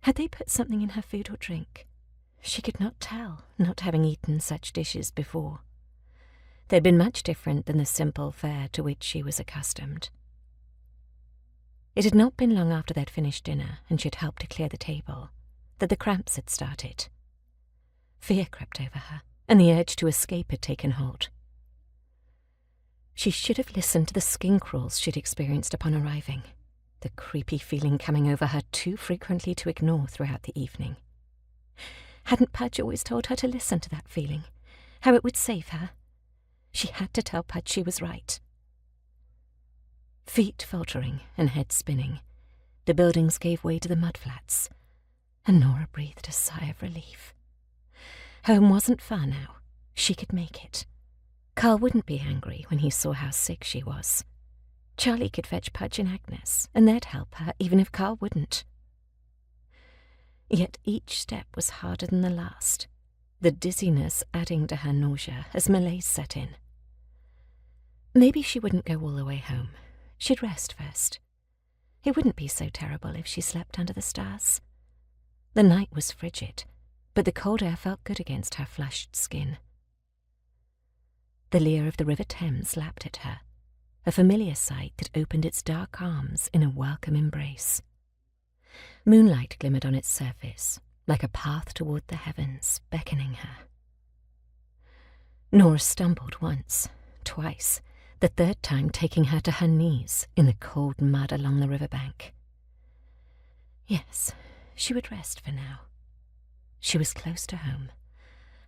Had they put something in her food or drink? She could not tell, not having eaten such dishes before. They'd been much different than the simple fare to which she was accustomed. It had not been long after they'd finished dinner and she'd helped to clear the table that the cramps had started. Fear crept over her, and the urge to escape had taken hold. She should have listened to the skin crawls she'd experienced upon arriving, the creepy feeling coming over her too frequently to ignore throughout the evening. Hadn't Pudge always told her to listen to that feeling, how it would save her? She had to tell Pudge she was right. Feet faltering and head spinning, the buildings gave way to the mudflats, and Nora breathed a sigh of relief. Home wasn't far now. She could make it. Carl wouldn't be angry when he saw how sick she was. Charlie could fetch Pudge and Agnes, and they'd help her even if Carl wouldn't. Yet each step was harder than the last, the dizziness adding to her nausea as malaise set in. Maybe she wouldn't go all the way home. She'd rest first. It wouldn't be so terrible if she slept under the stars. The night was frigid, but the cold air felt good against her flushed skin. The leer of the River Thames lapped at her, a familiar sight that opened its dark arms in a welcome embrace. Moonlight glimmered on its surface, like a path toward the heavens, beckoning her. Nora stumbled once, twice, the third time taking her to her knees in the cold mud along the riverbank. Yes, she would rest for now. She was close to home.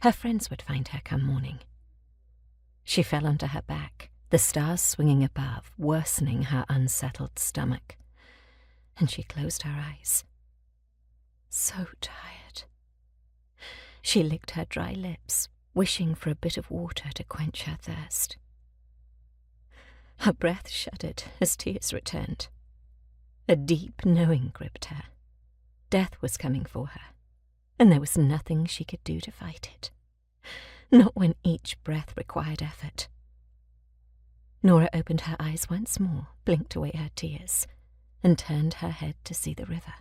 Her friends would find her come morning. She fell onto her back, the stars swinging above, worsening her unsettled stomach, and she closed her eyes. So tired. She licked her dry lips, wishing for a bit of water to quench her thirst. Her breath shuddered as tears returned. A deep knowing gripped her. Death was coming for her, and there was nothing she could do to fight it. Not when each breath required effort. Nora opened her eyes once more, blinked away her tears, and turned her head to see the river.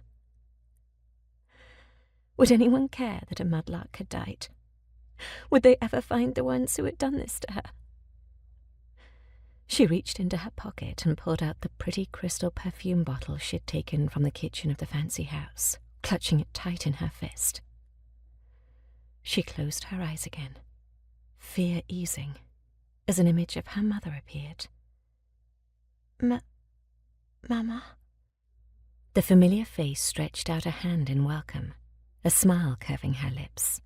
Would anyone care that a mudlark had died? Would they ever find the ones who had done this to her? She reached into her pocket and pulled out the pretty crystal perfume bottle she'd taken from the kitchen of the fancy house, clutching it tight in her fist. She closed her eyes again, fear easing, as an image of her mother appeared. Mama? The familiar face stretched out a hand in welcome, a smile curving her lips.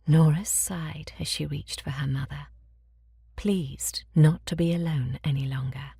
Nora sighed as she reached for her mother, pleased not to be alone any longer.